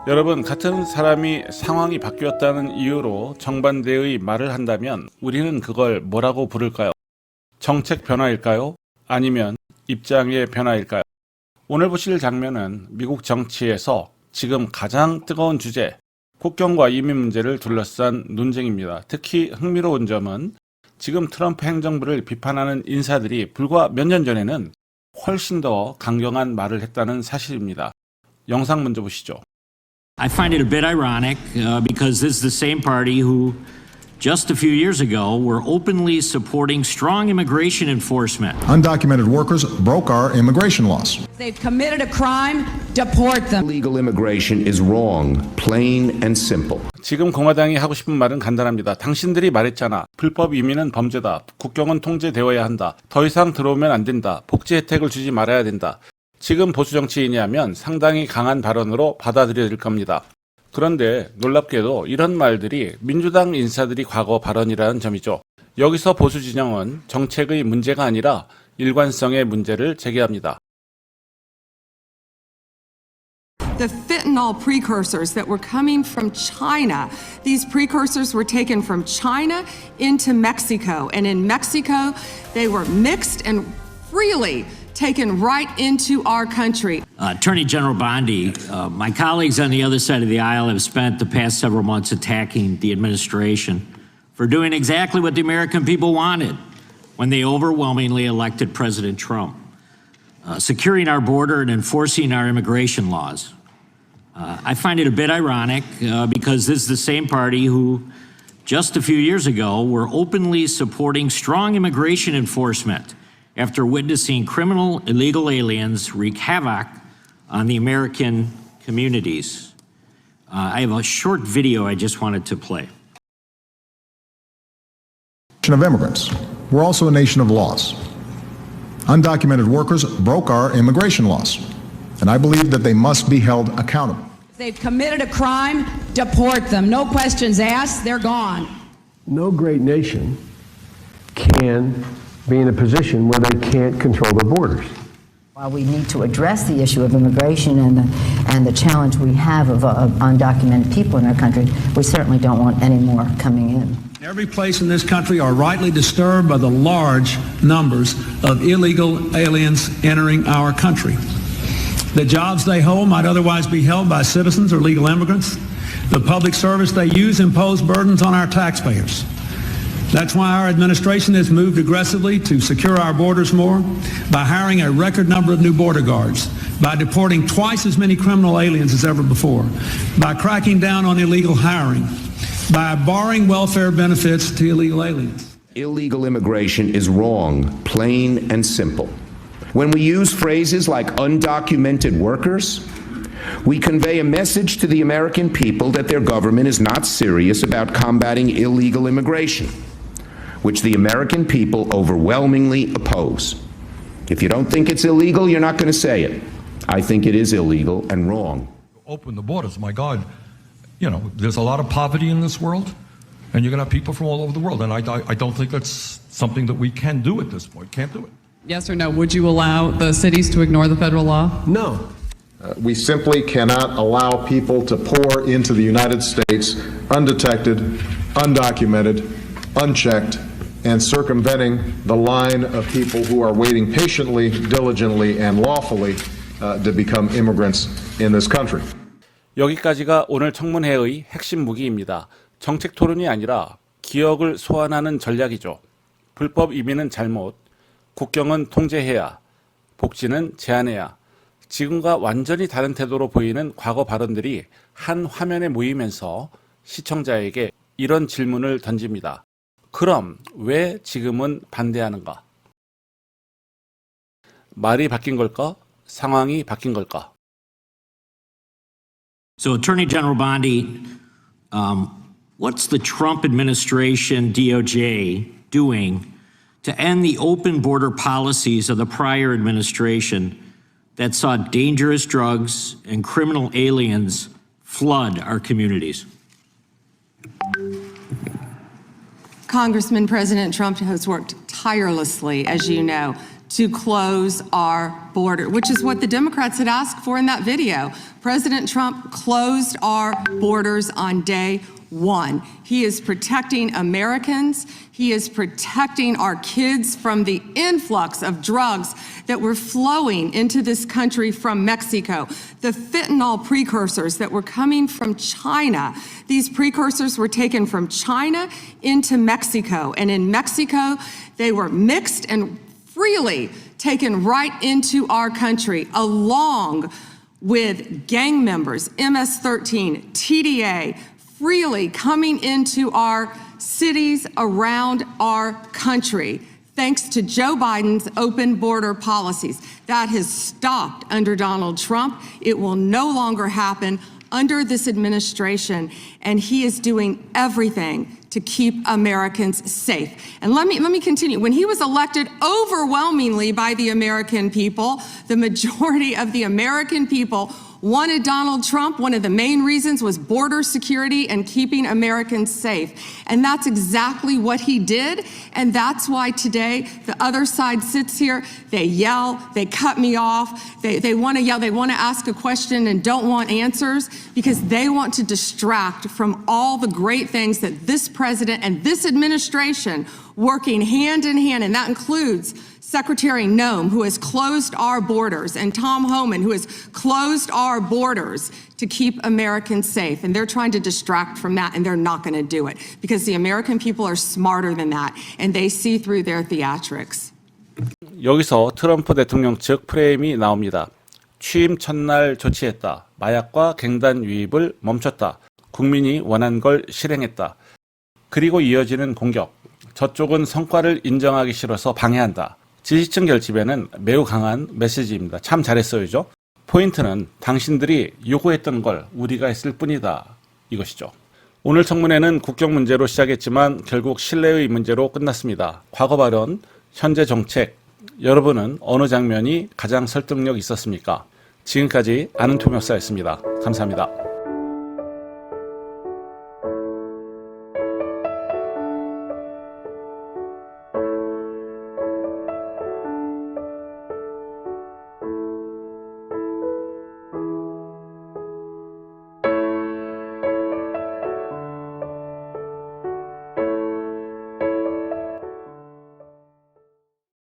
여러분, 같은 사람이 상황이 바뀌었다는 이유로 정반대의 말을 한다면 우리는 그걸 뭐라고 부를까요? 정책 변화일까요? 아니면 입장의 변화일까요? 오늘 보실 장면은 미국 정치에서 지금 가장 뜨거운 주제, 국경과 이민 문제를 둘러싼 논쟁입니다. 특히 흥미로운 점은 지금 트럼프 행정부를 비판하는 인사들이 불과 몇 년 전에는 훨씬 더 강경한 말을 했다는 사실입니다. 영상 먼저 보시죠. I find it a bit ironic because this is the same party who just a few years ago were openly supporting strong immigration enforcement. Undocumented workers broke our immigration laws. They've committed a crime, deport them. Illegal immigration is wrong, plain and simple. 지금 공화당이 하고 싶은 말은 간단합니다. 당신들이 말했잖아. 불법 이민은 범죄다. 국경은 통제되어야 한다. 더 이상 들어오면 안 된다. 복지 혜택을 주지 말아야 된다. 지금 보수 정치인이라면 상당히 강한 발언으로 받아들여질 겁니다. 그런데 놀랍게도 이런 말들이 민주당 인사들이 과거 발언이라는 점이죠. 여기서 보수 진영은 정책의 문제가 아니라 일관성의 문제를 제기합니다. The fentanyl precursors that were coming from China, these precursors were taken from China into Mexico, and in Mexico they were mixed and freely taken right into our country. Attorney General Bondi, my colleagues on the other side of the aisle have spent the past several months attacking the administration for doing exactly what the American people wanted when they overwhelmingly elected President Trump, securing our border and enforcing our immigration laws. I find it a bit ironic because this is the same party who just a few years ago were openly supporting strong immigration enforcement after witnessing criminal illegal aliens wreak havoc on the American communities. I have a short video I just wanted to play. Of immigrants. We're also a nation of laws. Undocumented workers broke our immigration laws, and I believe that they must be held accountable. They've committed a crime, deport them. No questions asked, they're gone. No great nation can be in a position where they can't control their borders. While we need to address the issue of immigration and the challenge we have of undocumented people in our country, we certainly don't want any more coming in. Every place in this country are rightly disturbed by the large numbers of illegal aliens entering our country. The jobs they hold might otherwise be held by citizens or legal immigrants. The public service they use impose burdens on our taxpayers. That's why our administration has moved aggressively to secure our borders more by hiring a record number of new border guards, by deporting twice as many criminal aliens as ever before, by cracking down on illegal hiring, by barring welfare benefits to illegal aliens. Illegal immigration is wrong, plain and simple. When we use phrases like undocumented workers, we convey a message to the American people that their government is not serious about combating illegal immigration, which the American people overwhelmingly oppose. If you don't think it's illegal, you're not going to say it. I think it is illegal and wrong. Open the borders, my God. You know, there's a lot of poverty in this world, and you're going to have people from all over the world, and I don't think that's something that we can do at this point. Can't do it. Yes or no, would you allow the cities to ignore the federal law? No. We simply cannot allow people to pour into the United States undetected, undocumented, unchecked, and circumventing the line of people who are waiting patiently, diligently, and lawfully to become immigrants in this country. 여기까지가 오늘 청문회의 핵심 무기입니다. 정책 토론이 아니라 기억을 소환하는 전략이죠. 불법 이민은 잘못, 국경은 통제해야, 복지는 제한해야. 지금과 완전히 다른 태도로 보이는 과거 발언들이 한 화면에 모이면서 시청자에게 이런 질문을 던집니다. 그럼 왜 지금은 반대하는가? 말이 바뀐 걸까? 상황이 바뀐 걸까? So, Attorney General Bondi, what's the Trump administration DOJ doing to end the open border policies of the prior administration that saw dangerous drugs and criminal aliens flood our communities? Congressman, President Trump has worked tirelessly, as you know, to close our border, which is what the Democrats had asked for in that video. President Trump closed our borders on day one. He is protecting Americans. He is protecting our kids from the influx of drugs that were flowing into this country from Mexico. The fentanyl precursors that were coming from China. These precursors were taken from China into Mexico. And in Mexico, they were mixed and freely taken right into our country, along with gang members, MS-13, TDA, freely coming into our cities around our country, thanks to Joe Biden's open border policies. That has stopped under Donald Trump. It will no longer happen under this administration, and he is doing everything to keep Americans safe. And let me continue. When he was elected overwhelmingly by the American people, the majority of the American people wanted Donald Trump. One of the main reasons was border security and keeping Americans safe. And that's exactly what he did. And that's why today the other side sits here, they yell, they cut me off, they want to yell, they want to ask a question and don't want answers because they want to distract from all the great things that this president and this administration working hand in hand, and that includes Secretary Noem, who has closed our borders, and Tom Homan, who has closed our borders to keep Americans safe. And they're trying to distract from that, and they're not going to do it because the American people are smarter than that, and they see through their theatrics. 여기서 트럼프 대통령 측 프레임이 나옵니다. 취임 첫날 조치했다. 마약과 갱단 유입을 멈췄다. 국민이 원한 걸 실행했다. 그리고 이어지는 공격. 저쪽은 성과를 인정하기 싫어서 방해한다. 지지층 결집에는 매우 강한 메시지입니다. 참 잘했어요죠. 포인트는 당신들이 요구했던 걸 우리가 했을 뿐이다. 이것이죠. 오늘 청문회는 국경 문제로 시작했지만 결국 신뢰의 문제로 끝났습니다. 과거 발언, 현재 정책, 여러분은 어느 장면이 가장 설득력 있었습니까? 지금까지 아는 통역사였습니다. 감사합니다.